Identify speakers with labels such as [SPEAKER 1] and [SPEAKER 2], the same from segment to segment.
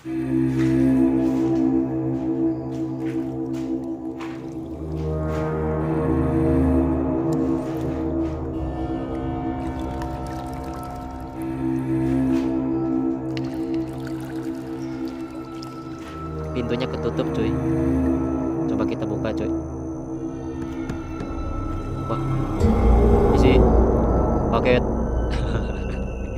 [SPEAKER 1] Pintunya ketutup cuy. Coba kita buka cuy. Wah, isi paket.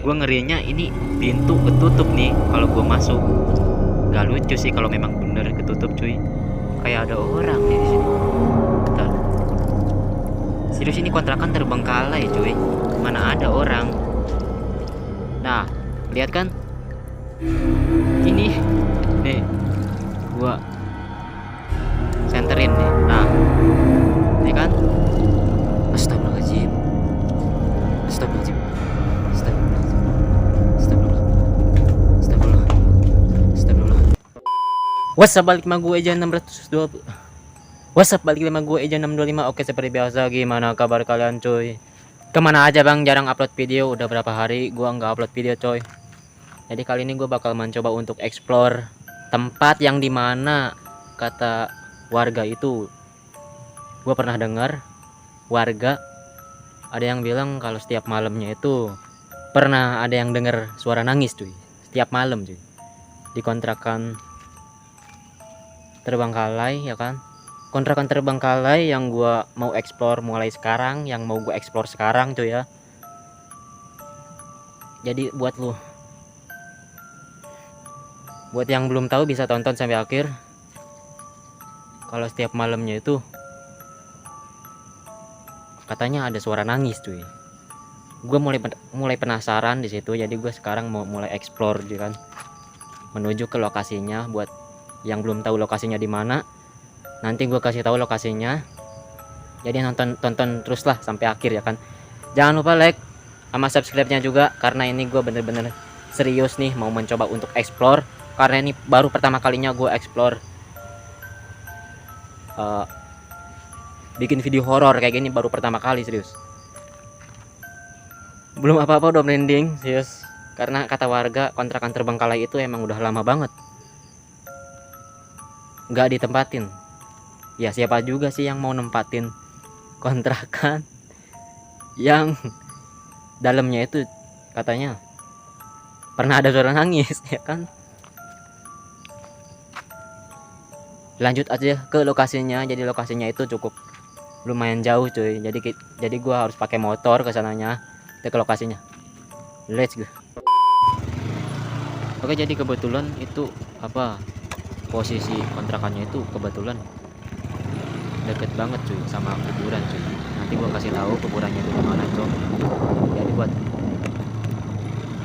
[SPEAKER 1] Gue ngerinya ini pintu ketutup nih kalau gue masuk. Gak lucu sih kalau memang bener ketutup cuy. Kayak ada orang nih di sini. Bentar. Serius ini kontrakan terbengkalai cuy. Mana ada orang. Nah, lihat kan? Ini nih gua senterin nih. Nah, ini kan? Astagfirullahaladzim. Astagfirullahaladzim. Astagfirullahaladzim. Astagfirullah. Astagfirullah. Astagfirullah. WhatsApp balik sama gue aja 620. WhatsApp balik sama gue aja 625. Oke, seperti biasa, gimana kabar kalian cuy? Kemana aja bang? Jarang upload video. Udah berapa hari gua nggak upload video coy. Jadi kali ini gue bakal mencoba untuk explore tempat yang dimana kata warga itu. Gue pernah dengar warga ada yang bilang kalau setiap malamnya itu pernah ada yang dengar suara nangis cuy. Setiap malam cuy. Di kontrakan terbengkalai ya kan. Kontrakan terbengkalai yang gua mau explore mulai sekarang, yang mau gua explore sekarang cuy ya. Jadi buat yang belum tahu bisa tonton sampai akhir. Kalau setiap malamnya itu katanya ada suara nangis cuy. Gue mulai penasaran di situ, jadi gue sekarang mau mulai explore gitu kan. Menuju ke lokasinya. Buat yang belum tahu lokasinya di mana, nanti gue kasih tahu lokasinya. Jadi tonton teruslah sampai akhir ya kan. Jangan lupa like sama subscribe-nya juga, karena ini gue bener-bener serius nih mau mencoba untuk explore. Karena ini baru pertama kalinya gue explore bikin video horor kayak gini, baru pertama kali serius. Belum apa-apa udah merinding serius. Karena kata warga kontrakan terbengkalai itu emang udah lama banget nggak ditempatin. Ya siapa juga sih yang mau nempatin kontrakan yang dalamnya itu katanya pernah ada suara nangis ya kan. Lanjut aja ke lokasinya. Jadi lokasinya itu cukup lumayan jauh cuy. Jadi gua harus pakai motor ke sananya, ke lokasinya. Let's go. Oke, jadi kebetulan itu posisi kontrakannya itu kebetulan deket banget cuy sama kuburan cuy. Nanti gua kasih tahu kuburannya di mana cuy. Jadi buat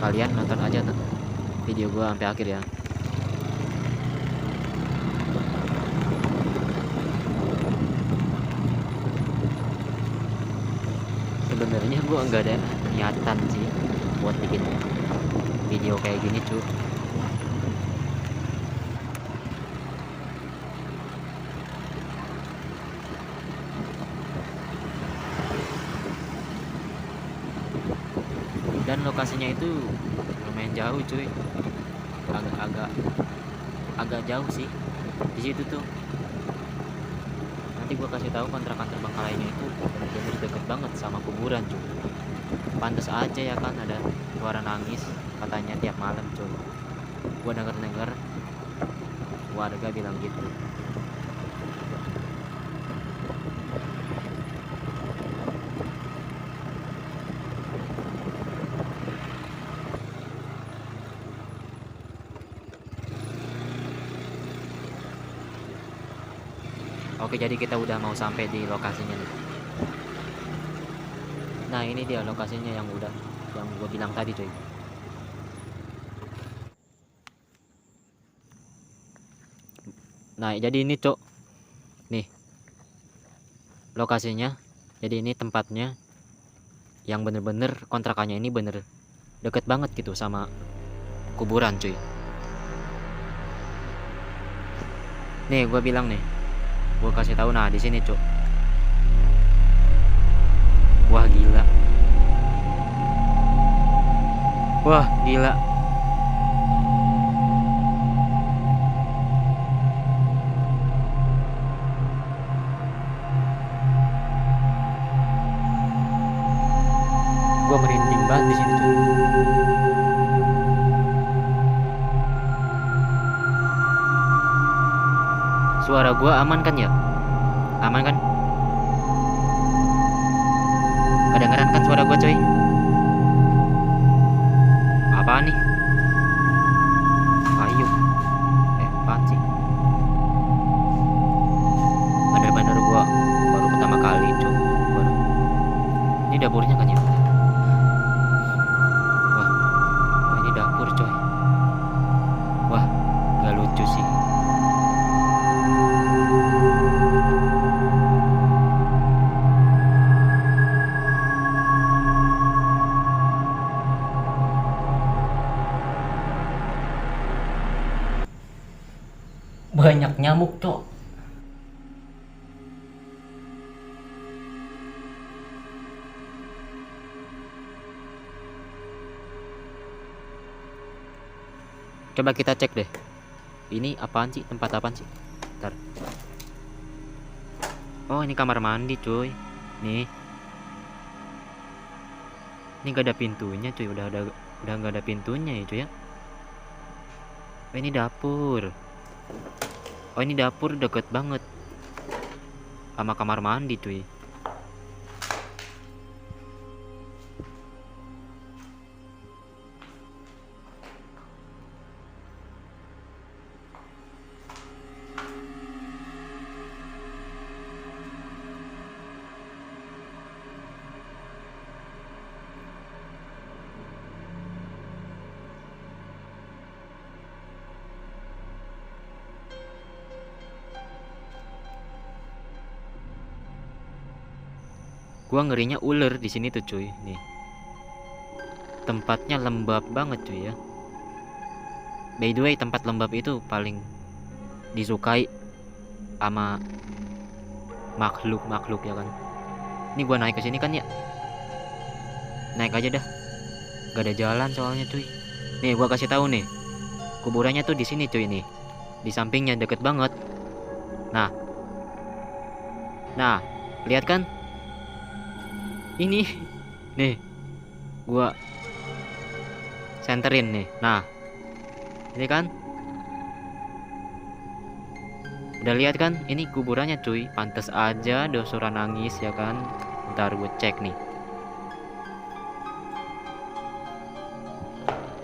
[SPEAKER 1] kalian nonton aja video gua sampai akhir ya. Sebenarnya gue nggak ada niatan sih buat bikin video kayak gini cuy. Dan lokasinya itu lumayan jauh cuy. Agak jauh sih di situ tuh. Nanti gue kasih tahu kontrakan terbengkalainya itu bener-bener deket banget sama kuburan cuy. Pantes aja ya kan ada suara nangis katanya tiap malam cuy. Gue denger warga bilang gitu. Oke, jadi kita udah mau sampai di lokasinya nih. Nah, ini dia lokasinya yang gue bilang tadi cuy. Nah, jadi ini cok. Nih. Lokasinya. Jadi ini tempatnya yang bener-bener kontrakannya ini bener deket banget gitu sama kuburan cuy. Nih, gue bilang nih. Gue kasih tahu, nah di sini cuk. Wah gila. Wah gila. Suara gua aman kan ya? Aman kan? Kedengeran kan suara gua coy? Apaan nih? Kayu. Apaan sih? Bener-bener gua baru pertama kali coy. Ini dapurnya kan ya? Wah, ini dapur coy. Wah, gak lucu sih. Banyak nyamuk cok. Coba kita cek deh. Ini apaan sih? Tempat apaan sih? Bentar. Oh, ini kamar mandi cuy. Nih. Ini gak ada pintunya cuy. Udah gak ada pintunya ya cuy ya. Oh, ini dapur. Oh, ini dapur deket banget sama kamar mandi cuy. Gua ngerinya ular di sini tuh cuy. Nih. Tempatnya lembab banget cuy ya. By the way, tempat lembab itu paling disukai sama makhluk ya kan. Ini gua naik ke sini kan ya. Naik aja dah. Gak ada jalan soalnya cuy. Nih gua kasih tahu nih. Kuburannya tuh di sini cuy nih. Di sampingnya deket banget. Nah. Nah, lihat kan? Ini nih gua senterin nih. Nah, ini kan udah lihat kan, ini kuburannya cuy. Pantes aja ada suara nangis ya kan. Ntar gue cek nih.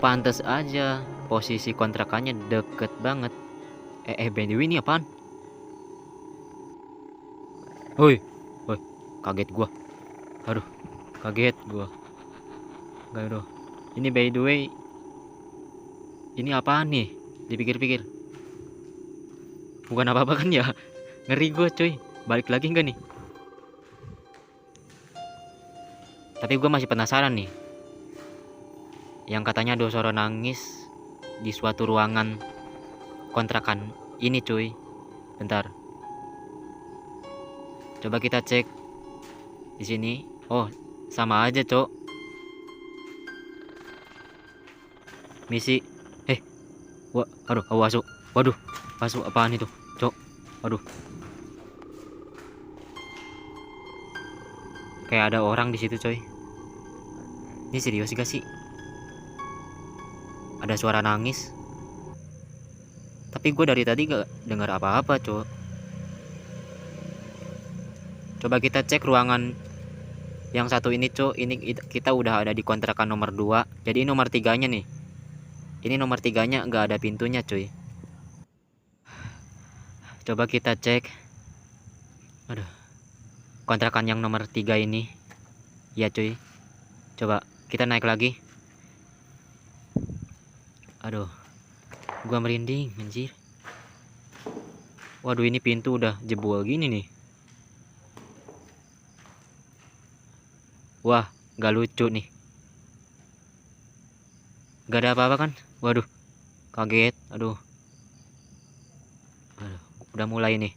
[SPEAKER 1] Pantes aja posisi kontrakannya deket banget. By the way, ini apaan? Woi, kaget gua. Aduh, kaget gua. Aduh. Ini by the way, ini apaan nih? Dipikir-pikir, bukan apa-apa kan ya? Ngeri gua cuy. Balik lagi enggak nih? Tapi gua masih penasaran nih. Yang katanya ada suara nangis di suatu ruangan kontrakan ini cuy. Bentar. Coba kita cek di sini. Oh, sama aja, Cok. Misi. Aduh, masuk. Waduh, masuk apaan itu, Cok? Aduh. Kayak ada orang di situ, coy. Ini serius gak sih? Ada suara nangis. Tapi gue dari tadi gak dengar apa-apa, Cok. Coba kita cek ruangan yang satu ini, Cok. Ini kita udah ada di kontrakan nomor 2. Jadi nomor 3-nya nih. Ini nomor 3-nya nggak ada pintunya, cuy. Coba kita cek. Aduh. Kontrakan yang nomor 3 ini. Ya, cuy. Coba kita naik lagi. Aduh. Gua merinding, anjir. Waduh, ini pintu udah jebol gini nih. Wah, gak lucu nih. Gak ada apa-apa kan? Waduh, kaget. Aduh, udah mulai nih.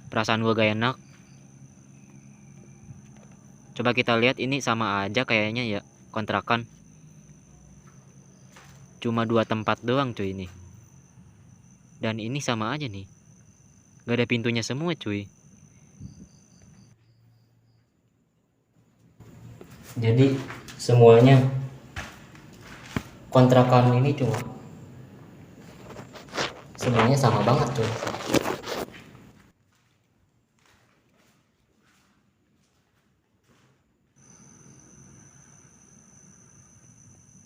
[SPEAKER 1] Perasaan gue gak enak. Coba kita lihat, ini sama aja kayaknya ya, kontrakan. Cuma 2 tempat doang cuy ini. Dan ini sama aja nih. Gak ada pintunya semua cuy. Jadi semuanya kontrakan ini cuma Semuanya sama banget tuh.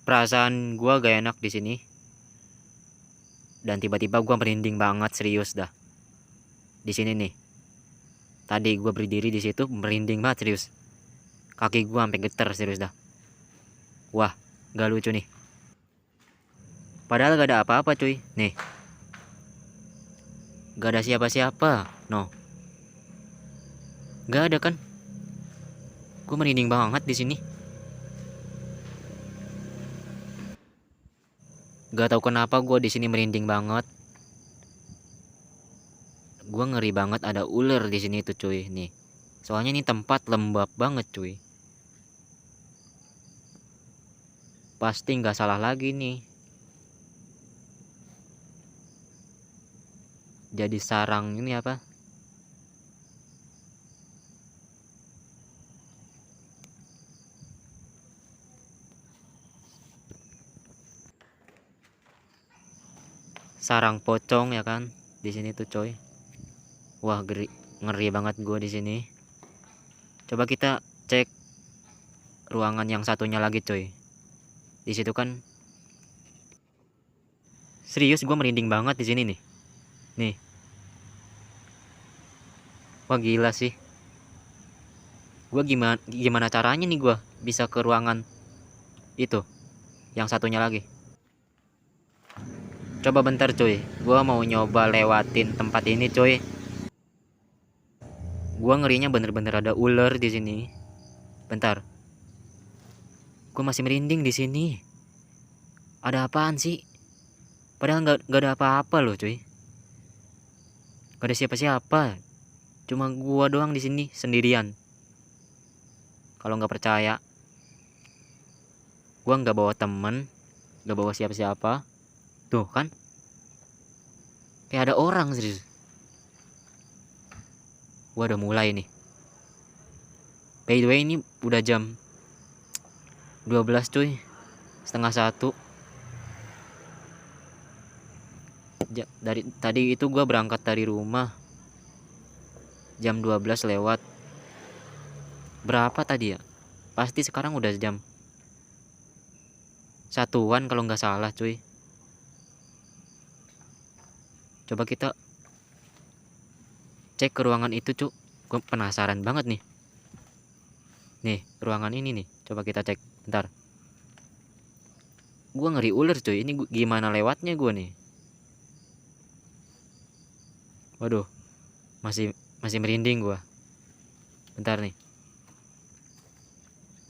[SPEAKER 1] Perasaan gua gak enak di sini. Dan tiba-tiba gua merinding banget, serius dah. Di sini nih. Tadi gua berdiri di situ merinding banget, serius. Kaki gua sampai getar, serius dah. Wah, gak lucu nih. Padahal gak ada apa-apa, cuy. Nih. Gak ada siapa-siapa. No. Gak ada kan? Gua merinding banget di sini. Gak tahu kenapa gue di sini merinding banget. Gue ngeri banget ada ular di sini tuh, cuy. Nih, soalnya ini tempat lembab banget, cuy. Pasti nggak salah lagi nih. Jadi sarang ini apa? Sarang pocong ya kan? Di sini tuh, coy. Wah, ngeri banget gue di sini. Coba kita cek ruangan yang satunya lagi, coy. Di situ kan serius gue merinding banget di sini nih. Nih. Wah, gila sih. Gue gimana caranya nih gue bisa ke ruangan itu yang satunya lagi. Coba bentar, cuy. Gue mau nyoba lewatin tempat ini, cuy. Gue ngerinya bener-bener ada ular di sini. Bentar. Gue masih merinding di sini. Ada apaan sih? Padahal nggak ada apa-apa loh, cuy. Gak ada siapa-siapa. Cuma gue doang di sini sendirian. Kalau nggak percaya, gue nggak bawa temen, nggak bawa siapa-siapa. Tuh kan? Kayak ada orang, serius. Gua udah mulai nih. By the way, ini udah jam 12, cuy. Setengah 1. Dari tadi itu gua berangkat dari rumah jam 12 lewat. Berapa tadi ya? Pasti sekarang udah jam 1-an kalau nggak salah, cuy. Coba kita cek ke ruangan itu, cuk. Gue penasaran banget nih. Nih, ruangan ini nih. Coba kita cek. Bentar. Gue ngeri ular, cuy. Ini gimana lewatnya gue nih? Waduh. Masih merinding gue. Bentar nih.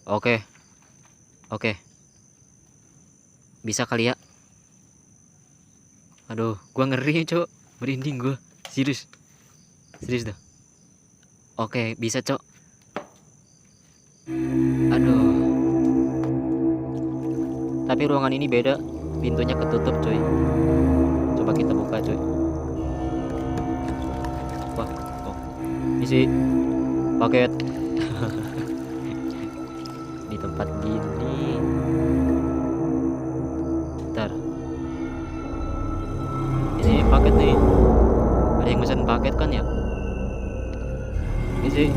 [SPEAKER 1] Oke. Bisa kali ya? Aduh, gue ngeri, cok. Merinding gue. Serius dah. Oke, bisa, cok. Aduh. Tapi ruangan ini beda. Pintunya ketutup, cuy. Coba kita buka, cuy. Wah, oh. Isi paket. Di tempat gini. Bentar. Ini paket nih. Ada yang pesan paket kan ya? Ini sih.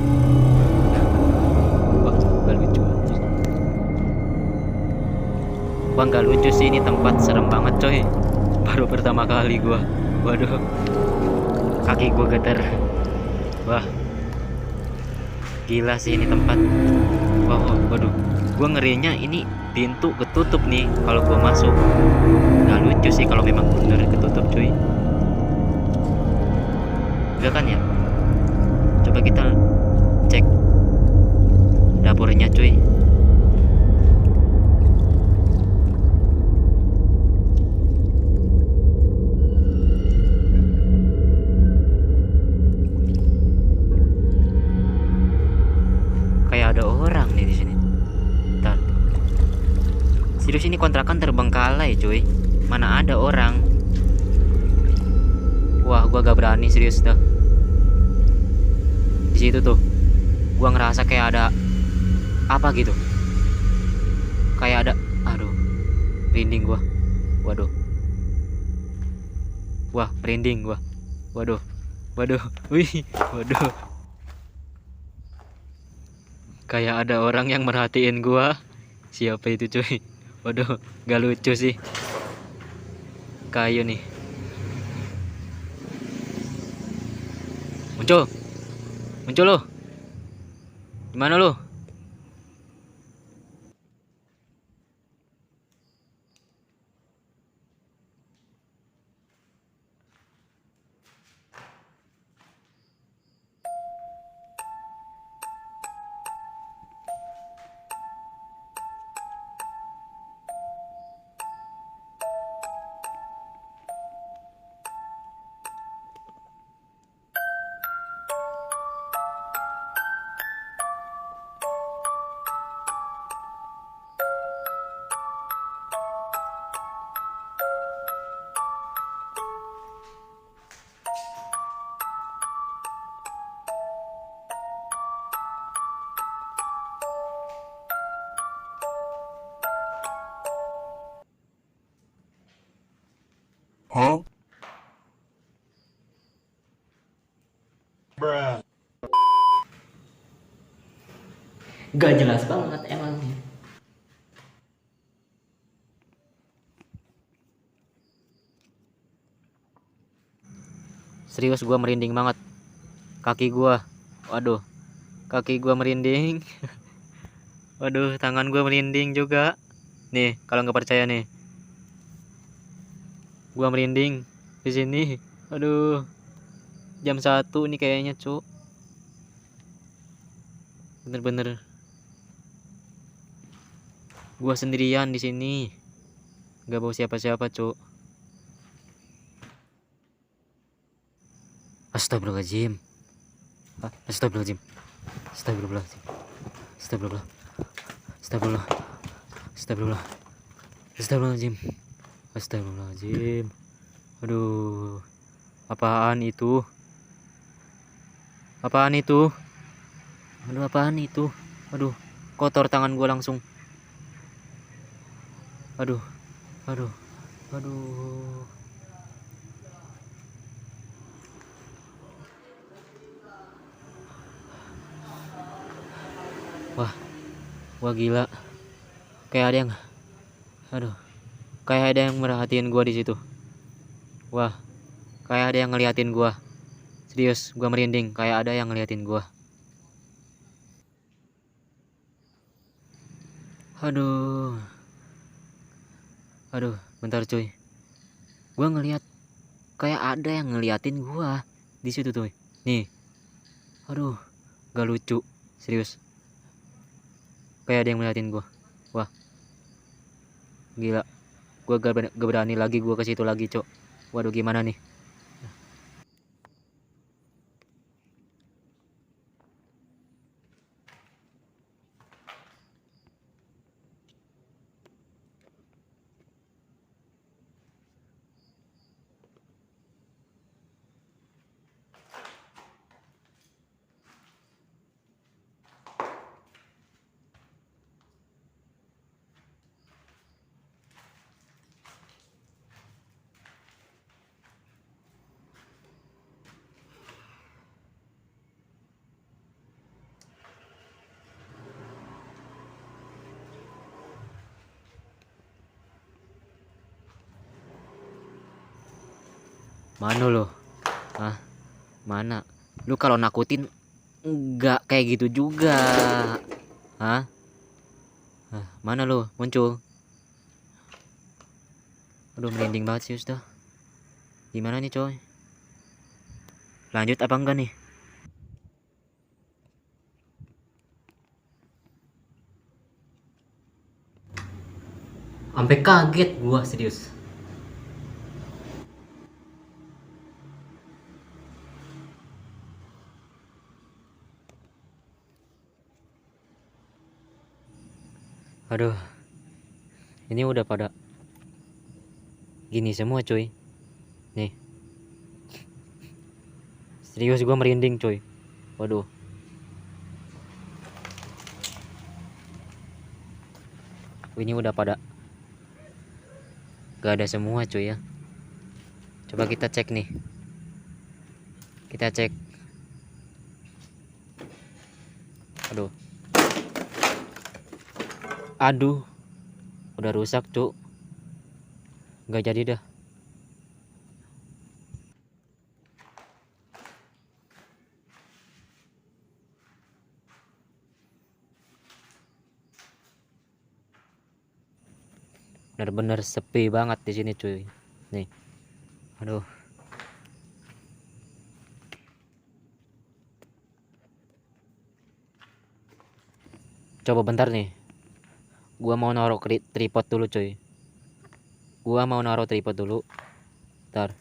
[SPEAKER 1] Wah, gak lucu. Wah, gak lucu sih, ini tempat serem banget, coy. Baru pertama kali gua. Waduh. Kaki gua getar. Wah. Gila sih ini tempat. Wah, waduh. Gua ngerinya ini pintu ketutup nih kalau gua masuk. Gak lucu sih kalau memang bener ketutup, cuy. Enggak kan ya? Coba kita cek dapurnya, cuy. Kayak ada orang nih di sini. Bentar. Serius ini kontrakan terbengkalai, cuy. Mana ada orang? Wah, gua gak berani, serius dah. Di situ tuh, gua ngerasa kayak ada apa gitu. Kayak ada, aduh, merinding gua. Waduh. Wah, merinding gua. Waduh. Waduh. Wih, waduh. Kayak ada orang yang merhatiin gua. Siapa itu, cuy? Waduh, gak lucu sih. Kayu nih. Muncul. Muncul lo. Gimana lo?
[SPEAKER 2] Huh? Bruh.
[SPEAKER 1] Gak jelas banget emang. Serius gua merinding banget. Kaki gua. Waduh, kaki gua merinding. Waduh, tangan gua merinding juga. Nih, kalau nggak percaya nih. Gua merinding di sini. Aduh, jam 1 nih kayaknya, Cuk. Bener-bener gua sendirian di sini. Gak bawa siapa-siapa, Cuk. Astagfirullahaladzim. Astagfirullahaladzim. Astagfirullahaladzim. Astagfirullah. Astagfirullah. Astagfirullah. Astagfirullahaladzim. Astagfirullahaladzim. Aduh, apaan itu? Apaan itu? Aduh, apaan itu? Aduh, kotor tangan gua langsung. Aduh, aduh, aduh. Wah, wah gila. Kayak ada yang, aduh, kayak ada yang merhatiin gua di situ. Wah, kayak ada yang ngeliatin gua. Serius, gua merinding. Kayak ada yang ngeliatin gua. Aduh, aduh, bentar cuy. Gua ngeliat kayak ada yang ngeliatin gua di situ tuh. Nih, aduh, gak lucu. Serius, kayak ada yang ngeliatin gua. Wah, gila. Gua gak berani lagi gua ke situ lagi, Cok. Waduh, gimana nih? Mana lo? Hah? Mana? Lu kalau nakutin enggak kayak gitu juga. Hah? Mana lo? Muncul. Aduh, merinding banget sih, sudah. Gimana nih, coy? Lanjut apa enggak nih? Sampai kaget gua, serius. Aduh, ini udah pada gini semua, cuy. Nih, serius gua merinding, cuy. Waduh. Ini udah pada gak ada semua, cuy ya. Coba kita cek nih. Kita cek. Aduh. Aduh. Udah rusak, Cuk. Nggak jadi dah. Bener-bener sepi banget di sini, cuy. Nih. Aduh. Coba bentar nih. Gua mau naruh tripod dulu, cuy. Gua mau naruh tripod dulu. Bentar.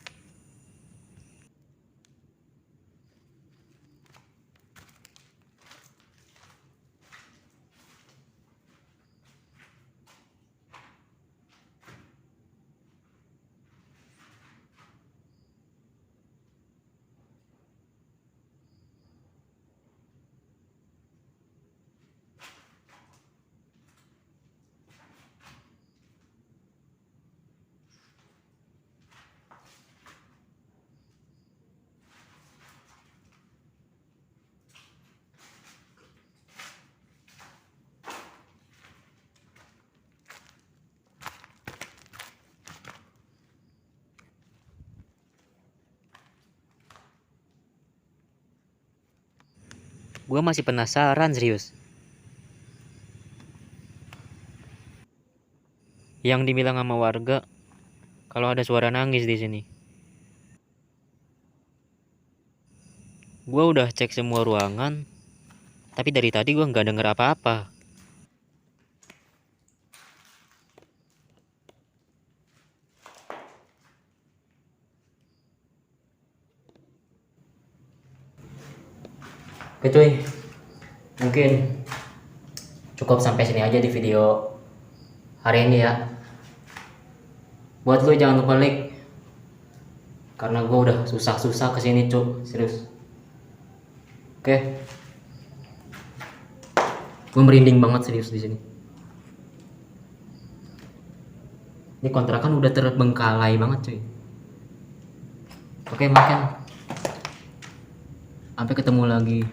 [SPEAKER 1] Gua masih penasaran serius. Yang dibilang sama warga kalau ada suara nangis di sini. Gua udah cek semua ruangan, tapi dari tadi gua nggak denger apa-apa. Oke cuy, mungkin cukup sampai sini aja di video hari ini ya. Buat lu jangan lupa like, karena gue udah susah-susah kesini cuy, serius. Oke, gue merinding banget serius di sini. Ini kontrakan udah terbengkalai banget cuy. Oke, makan. Sampai ketemu lagi.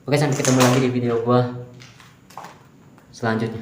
[SPEAKER 1] Oke, sampai ketemu lagi di video gua selanjutnya.